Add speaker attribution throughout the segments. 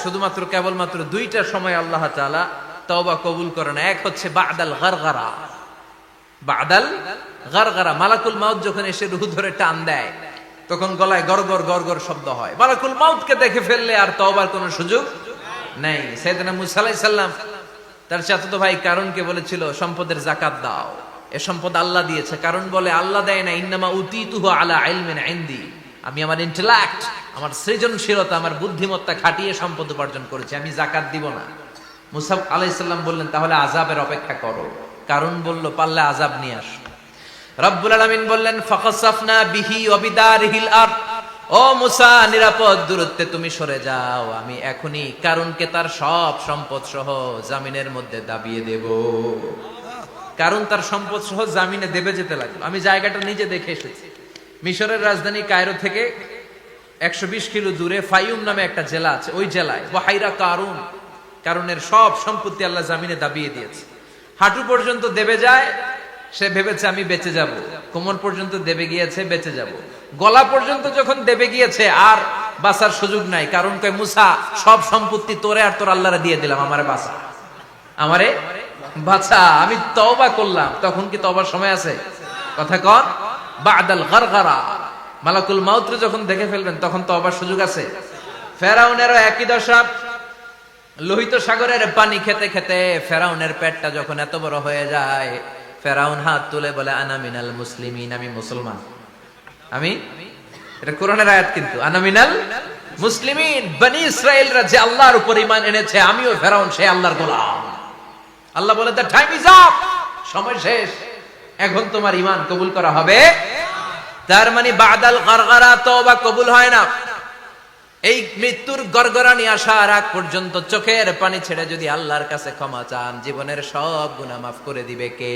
Speaker 1: শুধুমাত্র কেবলমাত্র দুইটা সময় আল্লাহ তাআলা তওবা কবুল করেন। এক হচ্ছে বাদাল গারগারা, বাদাল গারগারা, মালাকুল মাউত যখন এসে রূহ ধরে টান দেয় তখন গলায় গরগর গরগর শব্দ হয়। মালাকুল মাউতকে দেখে ফেললে আর তওবার কোনো সুযোগ নেই। সাইয়েদনা মুসা আলাইহিস সালাম তার চাচাতো ভাই কারুনকে বলেছিল সম্পদের যাকাত দাও, এ সম্পদ আল্লাহ দিয়েছে। কারণ বলে আল্লাহ দেয় না, ইন্নামা উতীতুহু আলা ইলমিন ইনদি, আমি আমার ইন্টেলেক্ট, আমার সৃজনশীলতা, আমার বুদ্ধিমত্তা খাটিয়ে সম্পদ উপার্জন করেছি, আমি যাকাত দিব না। মুসা আলাইহিস সালাম বললেন তাহলে আযাবের অপেক্ষা করো। কারণ বলল পারলে আযাব নিয়ে আস। রব্বুল আলামিন বললেন ফাখাসাফনা বিহি ওয়া বিদারিহিল আরদ, ও মুসা নিরাপদ দূরত্বে তুমি সরে যাও, আমি এখনি কারুনকে তার সব সম্পদ সহ জামিনের মধ্যে দাবিয়ে দেব। কারণ তার সম্পদ সহ জামিনে দেবে যেতে লাগলো। আমি জায়গাটা নিজে দেখে এসেছি। মিশরের রাজধানী কায়রো থেকে 120 কিলো দূরে ফাইউম নামে একটা জেলা আছে, ওই জেলায় বাহাইরা কারুন, কারণের সব সম্পত্তি আল্লাহ জামিনে দাবিয়ে দিয়েছে। হাঁটু পর্যন্ত দেবে যায়, সে ভেবেছে আমি বেঁচে যাব। কোমর পর্যন্ত দেবে গিয়েছে, বেঁচে যাব। গলা পর্যন্ত যখন দেবে গিয়েছে আর বাঁচার সুযোগ নাই। কারণ কয় মুসা সব সম্পত্তি তোরে আর তোর আল্লাহরে দিয়ে দিলাম, আমারে বাঁচা, আমারে বাঁচা, আমি তওবা করলাম। তখন কি তওবার সময় আছে? কথা কর। বাদাল গারগারা, মালাকুল মাউত যখন দেখে ফেলবেন তখন তওবার সুযোগ আছে। ফেরাউনেরও একই দশা। লোহিত সাগরের পানি খেতে খেতে ফেরাউনের পেটটা যখন এত বড় হয়ে যায়, ফেরাউন হাত তুলে বলে আনা মিনাল মুসলিমিন, আমি মুসলমান। আমি, এটা কোরআনের আয়াত কিন্তু, আনা মিনাল মুসলিমিন, বনি ইসরাইলরা যে আল্লাহর উপর ঈমান এনেছে, আমিও ফেরাউন সে আল্লাহর গোলাম। আল্লাহ বলে দ্য টাইম ইজ আপ, সময় শেষ, এখন তোমার ঈমান কবুল করা হবে। তার মানে বাদাল গারগারা তওবা কবুল হয় না। এই মৃত্যুর গড়গড়ানি আসার আগ পর্যন্ত চোখের পানি ছেড়ে যদি আল্লাহর কাছে ক্ষমা চান, জীবনের সব গুনাহ মাফ করে দিবে কে?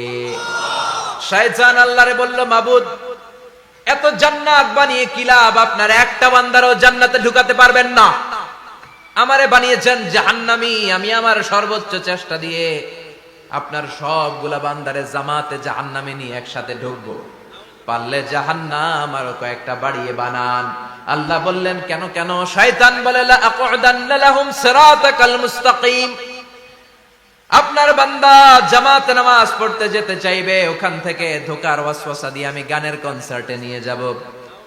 Speaker 1: শয়তান আল্লাহরে বলল মাবুদ এত জান্নাত বানিয়ে কি লাভ, আপনার একটা বান্দারও জান্নাতে ঢুকাতে পারবেন না। আমারে বানিয়েছেন জাহান্নামী, আমি আমার সর্বোচ্চ চেষ্টা দিয়ে আপনার সবগুলা বান্দারে জামাতে জাহান্নামে নিয়ে একসাথে ঢুকবো, পারলে জাহান্নাম আরো কয়েকটা বাড়িয়ে বানান। আল্লাহ বললেন কেন কেন? শয়তান বলে লা আকুদান্না লাহুম সিরাতাকাল মুস্তাকিম, আপনার বান্দা জামাতে নামাজ পড়তে যেতে চাইবে, ওখান থেকে ধোকার ওয়াসওয়াসা দিয়ে আমি গানের কনসার্টে নিয়ে যাব।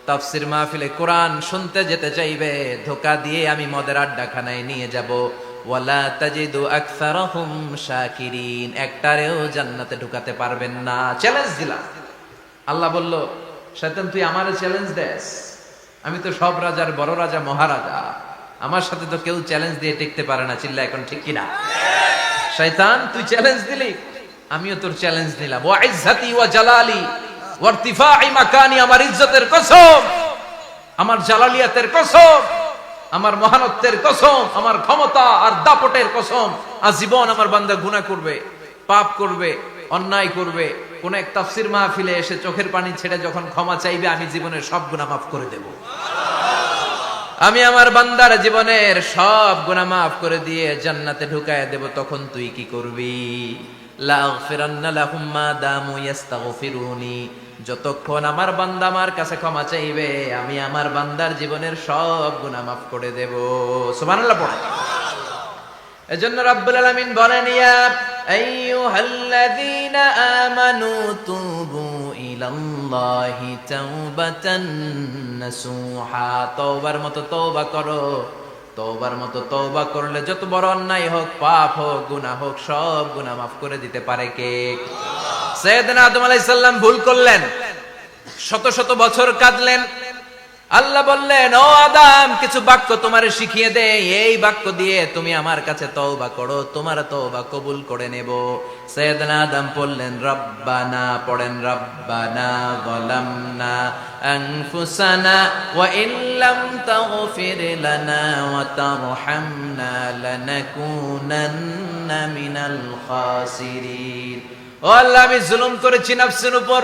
Speaker 1: তাফসীর মাহফিলে কোরআন শুনতে যেতে চাইবে, ধোকা দিয়ে আমি মদের আড্ডাখানায় নিয়ে যাব। ওয়ালা তাজিদু আকসারাহুম শাকিরিন, একটারেও জান্নাতে ঢুকাতে পারবেন না। চ্যালেঞ্জ দিলাম। আল্লাহ বলল শয়তান তুই আমারে চ্যালেঞ্জ দেস, আমি তো সব রাজার বড় রাজা, মহারাজা, আমার সাথে তো কেউ চ্যালেঞ্জ দিয়ে টিকতে পারে না। চিল্লা এখন ঠিক কিনা? শয়তান তুই চ্যালেঞ্জ দিলি, আমিও তোর চ্যালেঞ্জ দিলাম। ওয়া ইজ্জতি ওয়া জালালি ওয়া ইরতিফাই মাকানি, আমার ইজ্জতের কসম, আমার জালালিয়াতের কসম, আমার মহানত্বের কসম, আমার ক্ষমতা আর দাপটের কসম, আজীবন আমার বান্দা গুনাহ করবে, পাপ করবে, অন্যায় করবে, কোন এক তাফসীর মাহফিলে এসে চোখের পানি ছেড়ে যখন ক্ষমা চাইবে, আমি জীবনের সব গুনাহ মাফ করে দেব। আমি আমার বান্দার জীবনের সব গুনাহ মাফ করে দিয়ে জান্নাতে ঢুকায় দেব। তখন তুই কি করবি? লা আগফিরান্না লাহুম মা দামু ইস্তাগফিরুনি, যতক্ষণ আমার বান্দা আমার কাছে ক্ষমা চাইবে, আমি আমার বান্দার জীবনের সব গুনাহ মাফ করে দেব। সুবহানাল্লাহ পড়ে। এজন্য রাব্বুল আলামিন বলেন ইয়া আইয়ুহাল্লাযীনা আমানু তুবু ইলাল্লাহি তাওবাতান নাসুহা, তওবার মতো তওবা করো। তওবার মতো তওবা করলে যত বড় অন্যায় হোক, পাপ হোক, গুনাহ হোক, সব গুনাহ মাফ করে দিতে পারে কে? সাইয়েদনা আদম আলাইহিস সালাম ভুল করলেন, শত শত বছর কাঁদলেন। আল্লাহ বললেন ও আদম কিছু বাক্য তোমারে শিখিয়ে দে, এই বাক্য দিয়ে তুমি আমার কাছে তওবা করো, তোমার তওবা কবুল করে নেব। সাইয়েদনা আদম বললেন রব্বানা, পড়েন রব্বানা যালামনা আনফুসানা ওয়া ইল্লাম তাগফির লানা ওয়া তারহামনা লানাকুনান্না মিনাল খাসিরিন। ও আল্লাহ আমি জুলুম করেছি নফসের উপর,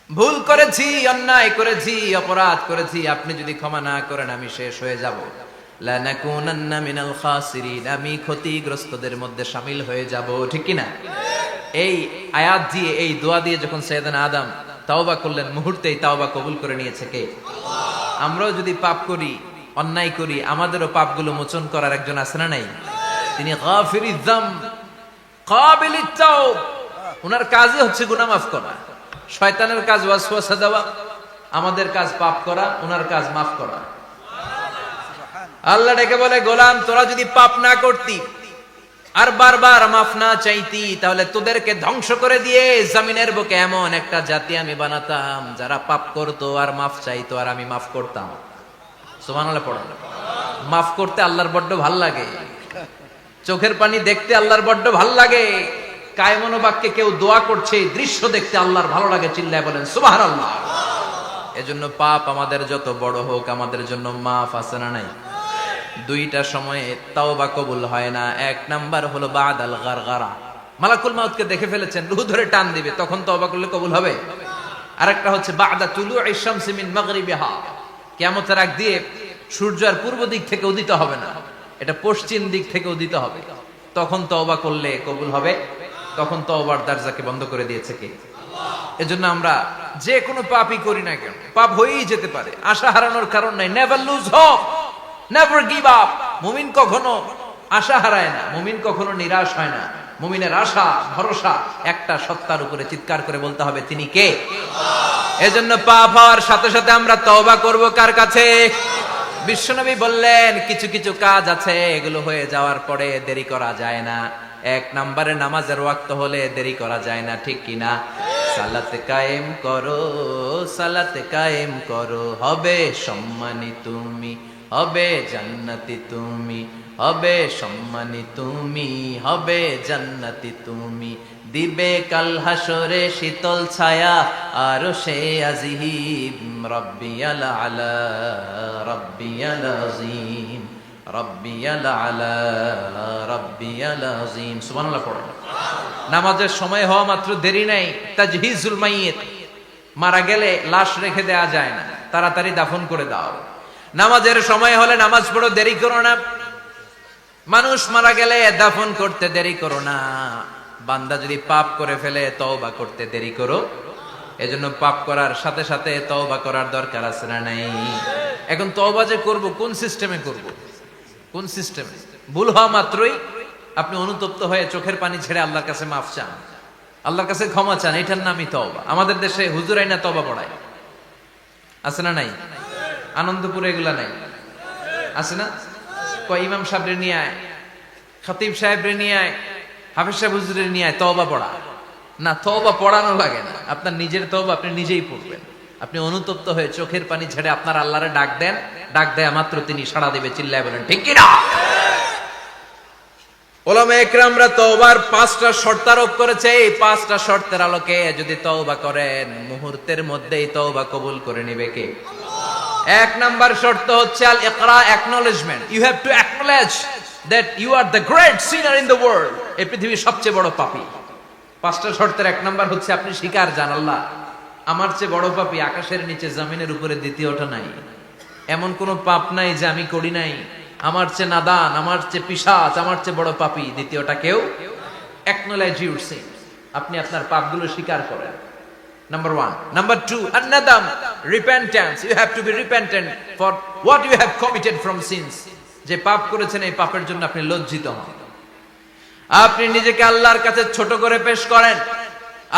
Speaker 1: ভুল করেছি, অন্যায় করেছি, অপরাধ করেছি, আপনি যদি ক্ষমা না করেন আমি শেষ হয়ে যাব। লানাকুনান্না মিনাল খাসিরিন, আমি ক্ষতিগ্রস্তদের মধ্যে শামিল হয়ে যাব। ঠিক কি না? এই আয়াত দিয়ে, এই দোয়া দিয়ে যখন সাইয়েদনা আদম তওবা করলেন, মুহূর্তেই তওবা কবুল করে নিয়েছে কে? আমরাও যদি পাপ করি, অন্যায় করি, আমাদেরও পাপগুলো মোচন করার একজন আছে না নাই? তিনি গাফিরিয যাম কাবিলিত তাওব। ওনার কাজই হচ্ছে গুনাহ মাফ করা। শয়তানের কাজ ওয়াসওয়াসা দেওয়া, আমাদের কাজ পাপ করা, ওনার কাজ মাফ করা। আল্লাহ ডেকে বলে, গোলাম তোরা যদি পাপ না করতি আর বারবার মাফ না চাইতি, তাহলে তোদেরকে ধ্বংস করে দিয়ে জমিনের বুকে এমন একটা জাতি আমি বানাতাম যারা পাপ করতো আর মাফ চাইতো, আর আমি মাফ করতাম। সুবহানাল্লাহ পড়ো। মাফ করতে আল্লাহর বড্ড ভাল লাগে, চোখের পানি দেখতে আল্লাহর বড্ড ভাল লাগে। কায়মনো বাক্যে কেউ দোয়া করছে, দৃশ্য দেখতে আল্লাহর ভালো লাগে, চিল্লায় বলেন সুবহানাল্লাহ। এজন্য পাপ আমাদের যত বড় হোক, আমাদের জন্য মাফ আছে না নাই? দুইটা সময়ে তাওবা কবুল হয় না। এক নাম্বার হলো বাদাল গারগারা, মালাকুল মাউতকে দেখে ফেলেছেন, রূহ ধরে টান দিবে, তখন তাওবা করলে কবুল হবে। আরেকটা হচ্ছে বাদা তুলুই শামসি মিন মাগরিবিহা, কিয়ামতের আগ দিয়ে সূর্য আর পূর্ব দিক থেকে উদিত হবে না, এটা পশ্চিম দিক থেকে উদিত হবে, তখন তওবা করলে কবুল হবে। তখন তওবার দরজাকে বন্ধ করে দিয়েছে কে? এজন্য আমরা যে কোনো পাপই করি না কেন, পাপ হয়েই যেতে পারে, আশা হারানোর কারণ নাই। Never lose hope, never give up. মুমিন কখনো আশা হারায় না, মুমিন কখনো নিরাশ হয় না। মুমিনের আশা ভরসা একটা সত্তার উপরে, চিৎকার করে বলতে হবে তিনি কে? এজন্য পাপ হওয়ার সাথে সাথে আমরা তওবা করব কার কাছে? বিশ্বনবী বললেন কিছু কিছু কাজ আছে এগুলো হয়ে যাওয়ার পরে দেরি করা যায় না। এক নম্বরে নামাজের ওয়াক্ত হলে দেরি করা যায় না, ঠিক কিনা? সালাত কায়েম করো, সালাত কায়েম করো, হবে সম্মানী তুমি, হবে জান্নাতি তুমি, হবে সম্মানী তুমি, হবে জান্নাতি তুমি। দিবে কাল হাসরে শীতল ছায়া আরশে আজিম, রব্বিয়াল আলা রব্বিয়াল আযীম, রব্বিয়াল আলা রব্বিয়াল আযীম। সুবহানাল্লাহ পড়ো। নামাজের সময় হওয়া মাত্র দেরি নাই। তাজহিজুল মাইয়িত, মারা গেলে লাশ রেখে দেয়া যায় না, তাড়াতাড়ি দাফন করে দাও। নামাজের সময় হলে নামাজ পড়ো, দেরি করো না। মানুষ মারা গেলে দাফন করতে দেরি করো না। বান্দা যদি পাপ করে ফেলে তওবা করতে দেরি করো। এজন্য পাপ করার সাথে সাথে তওবা করার দরকার আছে না নাই? এখন তওবা যে করব, কোন সিস্টেমে করব? কোন সিস্টেমে? ভুল হওয়া মাত্রই আপনি অনুতপ্ত হয়ে চোখের পানি ছেড়ে আল্লাহর কাছে মাফ চান, আল্লাহর কাছে ক্ষমা চান, এটার নামই তওবা। আমাদের দেশে হুজুরাই না তওবা পড়ায়, আছে না নাই? আনন্দপুরে এগুলা নাই, আছে না? কয় ইমাম সাহেবরে নিয়ে আয়, খতিব সাহেবরে নিয়ে আয়, হাফেজ সাহেব হুজুরের নিয়ে আয়, তওবা পড়া। না, তওবা পড়ানো লাগে না, আপনার নিজের তওবা আপনি নিজেই পড়বেন। আপনি অনুতপ্ত হয়ে চোখের পানি ছেড়ে আপনার আল্লাহরে ডাক দেন, ডাক দেয়া মাত্র তিনি সাড়া দিবে, চিল্লায় বলেন ঠিক কি না? ওলামা একরামরা তওবার 5টা শর্ত আরোপ করেছে। এই 5টা শর্তের আলোকে যদি তওবা করেন, মুহূর্তের মধ্যেই তওবা কবুল করে নেবে কে? এক নাম্বার শর্ত হচ্ছে আল ইকরা, acknowledgement. You have to acknowledge that you are the great sinner in the world. এই পৃথিবীর সবচেয়ে বড় পাপী। 5টা শর্তের এক নাম্বার হচ্ছে আপনি স্বীকার জান, আল্লাহ আমার চেয়ে বড় পাপী আকাশের নিচে জমিনের উপরে দ্বিতীয়টা নাই। এমন কোন পাপ নাই যে আমি করি নাই। আমার চেয়ে নাদান, আমার চেয়ে পিশাচ, আমার চেয়ে বড় পাপী দ্বিতীয়টা কেউ। অ্যাকনলেজ ইউর সিন, আপনি আপনার পাপগুলো স্বীকার করেন। Number 1. Number 2, an-nadam, repentance. You have to be repentant for what you have committed from sins. যে পাপ করেছেন এই পাপের জন্য আপনি লজ্জিত হন। আপনি নিজেকে আল্লাহর কাছে ছোট করে পেশ করেন,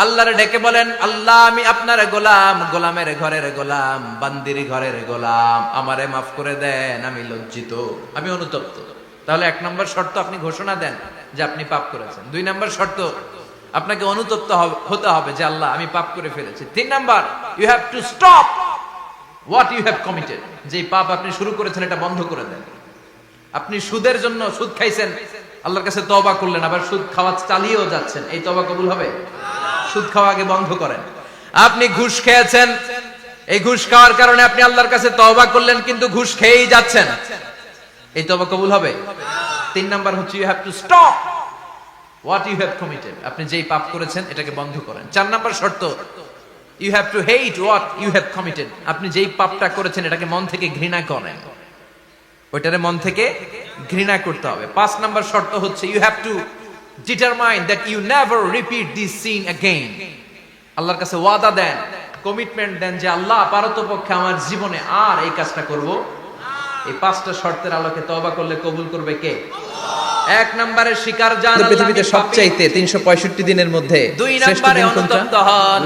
Speaker 1: আল্লাহরে ডেকে বলেন, আল্লাহ আমি আপনার গোলাম, গোলামের ঘরের গোলাম, বান্দির ঘরের গোলাম, আমারে মাফ করে দেন, আমি লজ্জিত, আমি অনুতপ্ত। তাহলে 1 নম্বর শর্ত আপনি ঘোষণা দেন যে আপনি পাপ করেছেন। 2 নম্বর শর্ত আপনাকে অনুতপ্ত হতে হবে যে আল্লাহ আমি পাপ করে ফেলেছি। 3 number, you have to stop what you have committed. যে পাপ আপনি শুরু করেছেন এটা বন্ধ করে দেন। আপনি সুদের জন্য সুদ খাইছেন, আল্লাহর কাছে তওবা করলেন, আবার সুদ খাওয়া চালিয়েও যাচ্ছেন, এই তওবা কবুল হবে? সুদ খাওয়া আগে বন্ধ করেন। আপনি ঘুষ খেয়েছেন, এই ঘুষ খাওয়ার কারণে আপনি আল্লাহর কাছে তওবা করলেন কিন্তু ঘুষ খেয়েই যাচ্ছেন, এই তওবা কবুল হবে? 3 নাম্বার হচ্ছে you have to stop what you have committed, আপনি যেই পাপ করেছেন এটাকে বন্ধ করেন। 4 নাম্বার শর্ত, you have to hate what you have committed, আপনি যেই পাপটা করেছেন এটাকে মন থেকে ঘৃণা করেন, ওইটারে মন থেকে ঘৃণা করতে হবে। 5 নাম্বার শর্ত হচ্ছে you have to determine that you never repeat this sin again, আল্লাহর কাছে ওয়াদা দেন, কমিটমেন্ট দেন যে আল্লাহ পারতপক্ষে আমার জীবনে আর এই কাজটা করব এই পাঁচটা শর্তের আলোকে তওবা করলে কবুল করবে কে? এক নম্বরে স্বীকার জান
Speaker 2: পৃথিবীতে সবচাইতে 365 দিনের মধ্যে
Speaker 1: দুই
Speaker 2: শ্রেষ্ঠ
Speaker 1: নম্বরে
Speaker 2: দিন কোনটা?
Speaker 1: অনুতপ্ত হন,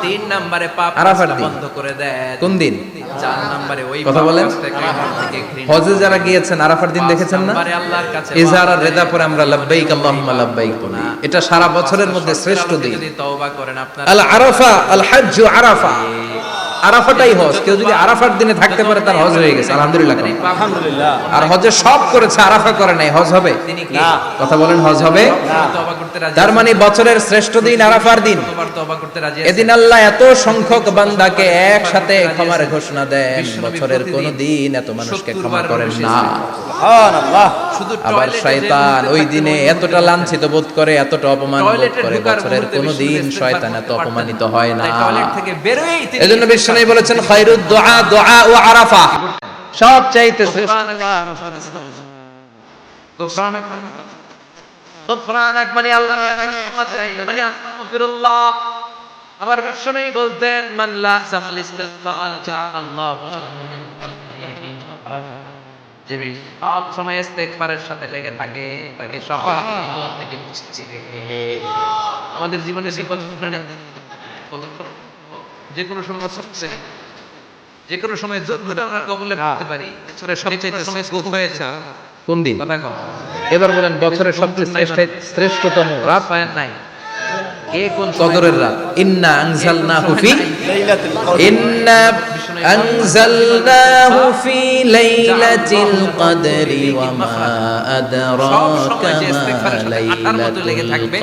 Speaker 1: তিন নম্বরে পাপ
Speaker 2: আরাফার দিন।
Speaker 1: বন্ধ করে দেন,
Speaker 2: কোন দিন?
Speaker 1: চার নম্বরে ওই
Speaker 2: কথা বলেন।
Speaker 1: পাপটাকে আমার থেকে ঘৃণা
Speaker 2: হজে যারা গিয়েছেন আরাফার দিন দেখেছেন না?
Speaker 1: নম্বরে আল্লাহর কাছে
Speaker 2: ইজহার আর রেদা পরে আমরা লাব্বাইক আল্লাহুম্মা লাব্বাইক বলি। এটা সারা বছরের মধ্যে শ্রেষ্ঠ দিন।
Speaker 1: যদি তওবা করেন আপনার
Speaker 2: আল আরাফা আল হজ্জ আরাফা, আরাফাটাই হজ। কেউ যদি আরাফার দিনে থাকতে পারে তার হজ হয়ে গেছে, আলহামদুলিল্লাহ।
Speaker 3: আলহামদুলিল্লাহ।
Speaker 2: আর হজে সব করেছে, আরাফা করে নাই, হজ হবে?
Speaker 1: তিনি কি
Speaker 3: না।
Speaker 2: কথা বলেন, হজ হবে?
Speaker 1: তওবা করতে রাজি
Speaker 2: তার মানে বছরের শ্রেষ্ঠ দিন আরাফার দিন।
Speaker 1: কতবার তওবা করতে রাজি
Speaker 2: এদিন আল্লাহ এত সংখ্যক বান্দাকে একসাথে ক্ষমার ঘোষণা দেন, বছরের কোন দিন এত মানুষকে ক্ষমা করেন না।
Speaker 3: সুবহানাল্লাহ।
Speaker 1: শুধু
Speaker 2: আবার শয়তান ওই দিনে এতটা লাঞ্ছিত বোধ করে, এতটা অপমান বোধ
Speaker 1: টয়লেটে
Speaker 2: করে,
Speaker 1: ঢোকার
Speaker 2: বছরের
Speaker 1: মুহূর্তে
Speaker 2: কোন দিন শয়তান এত অপমানিত হয় না।
Speaker 1: টয়লেট থেকে বেরোয়ই তিনি
Speaker 2: এজন্য বিষ্ণু বলেছেন খায়রুদ দুআ দুআ ও আরাফা, সব চাইতে
Speaker 1: সুবহানাক মানে আল্লাহ মানে আস্তাগফিরুল্লাহ। আমার বিষ্ণুই বলতেন মান লা সামাল ইস্তিগফার আল্লাহ, যে সব সময় ইস্তেগফারের সাথে লেগে থাকে তাকে সব থেকে মুক্তি দেবে। আমাদের জীবনে যে কোনো সময় হচ্ছে, যে কোনো সময় আমরা কবুলে করতে পারি। সবচেয়ে সময় স্কোপ হয়েছে
Speaker 2: কোন দিন?
Speaker 1: কথা কম
Speaker 2: এবার বলেন বছরের সবচেয়ে শ্রেষ্ঠতম রাত
Speaker 1: পায় নাই কে কোন
Speaker 2: কদরের রাত। ইন্না আনজালনাহু ফি
Speaker 3: লাইলাতুল কদর।
Speaker 2: ইন্না আনজালনাহু ফি লাইলাতিল কদরি ওয়া মা আদরাকা মা লাইলাতুল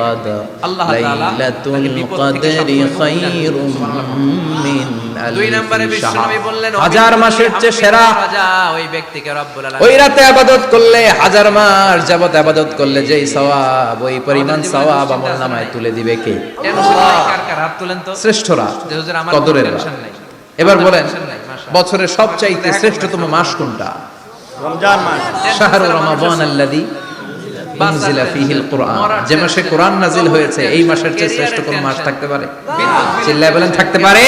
Speaker 2: কদর লাইলাতুল কদরি খায়রুম মিন
Speaker 1: দুই নম্বরে বিশ্বনবী বললেন
Speaker 2: হাজার মাসের চেয়ে সেরা।
Speaker 1: ওই ব্যক্তিকে রব্বুল আলামিন
Speaker 2: ওই রাতে ইবাদত করলে, হাজার মাস যাবত ইবাদত করলে যেই সওয়াব, ওই পরিমাণ সওয়াব আমলনামায় তুলে দিবে কে?
Speaker 1: টেনশন নাই, কার কার হাত তুলেন তো।
Speaker 2: শ্রেষ্ঠ রাত,
Speaker 1: যে হুজুর আমার
Speaker 2: কদরের রাত।
Speaker 1: টেনশন নাই।
Speaker 2: এবার
Speaker 1: আমার
Speaker 2: বলেন
Speaker 1: টেনশন নাই, মাশাআল্লাহ।
Speaker 2: বছরের সবচাইতে শ্রেষ্ঠতম মাস কোনটা?
Speaker 3: রমজান মাস।
Speaker 2: শাহরু রমাদান আল্লাযী উনজিলা ফীহিল কুরআন, যে মাসে কোরআন নাজিল হয়েছে, এই মাসের চেয়ে শ্রেষ্ঠ কোন মাস থাকতে পারে? চিল্লায় বলেন, থাকতে পারে?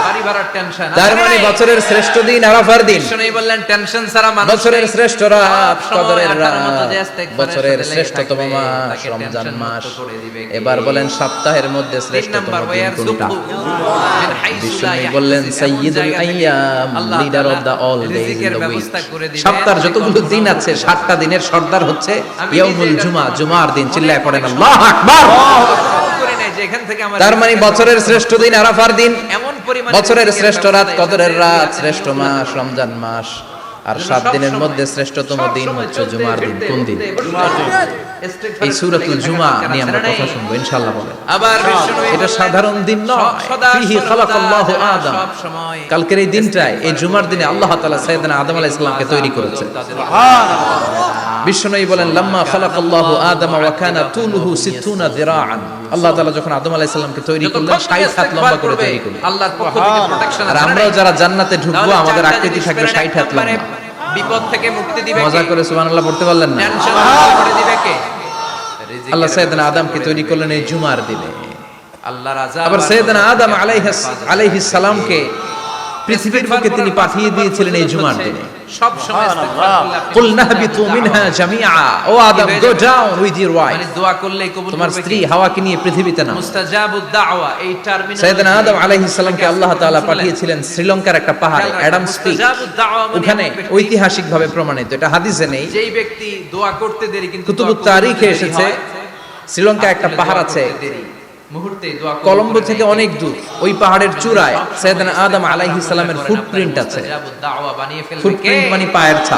Speaker 1: বাড়ি ভাড়ার টেনশন।
Speaker 2: তার মানে বছরের শ্রেষ্ঠ দিন আরাফার দিন,
Speaker 1: বিশ্বনবী বললেন টেনশন ছাড়া মানুষ
Speaker 2: বছরের
Speaker 1: নেই।
Speaker 2: শ্রেষ্ঠ রাত
Speaker 1: সব সময়
Speaker 2: কদরের
Speaker 1: আল্লাহর মতো যে
Speaker 2: রাত,
Speaker 1: ইস্তেগফারের
Speaker 2: বছরের
Speaker 1: সাথে লেগে
Speaker 2: শ্রেষ্ঠতম
Speaker 1: থাকবে,
Speaker 2: মাস
Speaker 1: তাকে
Speaker 2: রমজান
Speaker 1: টেনশন
Speaker 2: মাস।
Speaker 1: মুক্ত করে দিবে কে?
Speaker 2: এবার বলেন সপ্তাহের মধ্যে
Speaker 1: তিন
Speaker 2: শ্রেষ্ঠতম
Speaker 1: নাম্বার
Speaker 2: দিন
Speaker 1: ওয়ারযুকহু
Speaker 2: কোনটা?
Speaker 1: মিন হাইসু লা
Speaker 2: বিষ্ণু
Speaker 1: ইয়াহতাসিব।
Speaker 2: বললেন
Speaker 1: এমন
Speaker 2: সাইয়্যিদুল
Speaker 1: জায়গা থেকে
Speaker 2: আইয়াম,
Speaker 1: Allah
Speaker 2: leader of the all days in
Speaker 1: রিজিকের
Speaker 2: দ্য উইক।
Speaker 1: ব্যবস্থা করে দিবেন।
Speaker 2: সপ্তাহের যতগুলো দিন আছে 7টা দিনের সর্দার হচ্ছে ইয়াউমুল জুমা, জুমার দিন। চিল্লায় পড়েন আল্লাহু আকবার।
Speaker 1: করে নেয় যে এখান থেকে আমার
Speaker 2: তার মানে বছরের শ্রেষ্ঠ দিন আরাফার দিন,
Speaker 1: এমন পরিমাণে
Speaker 2: বছরের
Speaker 1: রিজিকের
Speaker 2: শ্রেষ্ঠ রাত
Speaker 1: ব্যবস্থা
Speaker 2: কদরের
Speaker 1: এসেছে,
Speaker 2: রাত,
Speaker 1: যে
Speaker 2: শ্রেষ্ঠ
Speaker 1: আপনি
Speaker 2: মাস রমজান মাস, আর
Speaker 1: সব
Speaker 2: 7 দিনের
Speaker 1: সময়-
Speaker 2: মধ্যে শ্রেষ্ঠতম
Speaker 1: সব
Speaker 2: দিন
Speaker 1: সময়
Speaker 2: হচ্ছে
Speaker 1: চলতে
Speaker 2: জুমার দিন।
Speaker 1: ফিরতে,
Speaker 2: কোন দিন?
Speaker 1: ইস্তেগফারের
Speaker 2: এই
Speaker 1: সাথে
Speaker 2: সূরাতুল
Speaker 1: লেগে
Speaker 2: জুমা
Speaker 1: থাকার
Speaker 2: নিয়ে আমরা
Speaker 1: কারণে
Speaker 2: কথা শুনবো ইনশাআল্লাহ। বলেন
Speaker 1: আবার বিশ্বনবী
Speaker 2: এটা
Speaker 1: বললেন,
Speaker 2: সাধারণ দিন নয়,
Speaker 1: সদা
Speaker 2: ফিহি
Speaker 1: সর্বদা
Speaker 2: খালাকাল্লাহু
Speaker 1: যারা
Speaker 2: আদম।
Speaker 1: সব সময়
Speaker 2: কালকের এই দিনটায়, এই জুমার দিনে আল্লাহ তাআলা সাইয়েদনা আদম আলাইহিস সালামকে তৈরি করেছে। বিশ্বনবী বলেন লাম্মা খালাকাল্লাহু আদম ওয়া কানা তুলুহু 60 যিরাআন। আল্লাহ তাআলা যখন আদম আলাইহিস সালামকে তৈরি করলেন 60 হাত লম্বা করে তৈরি করলেন।
Speaker 1: আল্লাহর পক্ষ থেকে প্রোটেকশন
Speaker 2: আর আমরাও যারা জান্নাতে ঢুকবো আমাদের আকৃতি থাকবে 60 হাত লম্বা।
Speaker 1: বিপদ থেকে মুক্তি দিবে
Speaker 2: মজা করে সুবহানাল্লাহ পড়তে পারলেন না?
Speaker 1: টেনশন মুক্ত করে দিবে কে?
Speaker 2: আল্লাহ সাইয়েদনা আদমকে তৈরি করলেন এই জুমার দিনে।
Speaker 1: আল্লাহর আযাব।
Speaker 2: আবার সাইয়েদনা আদম আলাইহিস সালামকে পৃথিবীর বুকে তিনি পাঠিয়ে দিয়েছিলেন এই জুমার দিনে।
Speaker 1: সব সময় ইস্তেগফার করলে আপনি
Speaker 2: কুল নাহবিতু মিনহা জামিআ, ও Adam go down with your wife.
Speaker 1: মানে দোয়া করলেই কবুল
Speaker 2: তোমার
Speaker 1: করবে
Speaker 2: স্ত্রী
Speaker 1: কে?
Speaker 2: হাওয়াকে নিয়ে পৃথিবীতে নাও।
Speaker 1: মুস্তাজাবুদ দাওয়া এই টার্মিনাল
Speaker 2: সাইয়েদনা আদম আলাইহিস সালামকে আল্লাহ তাআলা পাঠিয়েছিলেন শ্রীলঙ্কার একটা পাহাড়ে, অ্যাডামস পিক। ওখানে ঐতিহাসিকভাবে প্রমাণিত, এটা হাদিসে নেই,
Speaker 1: যেই ব্যক্তি দোয়া করতে দেরি কিন্তু
Speaker 2: কুতুবুত তারিখে এসেছে। শ্রীলঙ্কা একটা পাহাড় আছে,
Speaker 1: মুহূর্তেই দোয়া
Speaker 2: কলম্বো থেকে অনেক দূর। ওই পাহাড়ের চূড়ায় সাইয়েদনা আদম আলাইহিস সালামের ফুটপ্রিন্ট আছে।
Speaker 1: দাওয়া বানিয়ে ফেলবে কে?
Speaker 2: ফুটপ্রিন্ট মানে পায়ের ছাপ।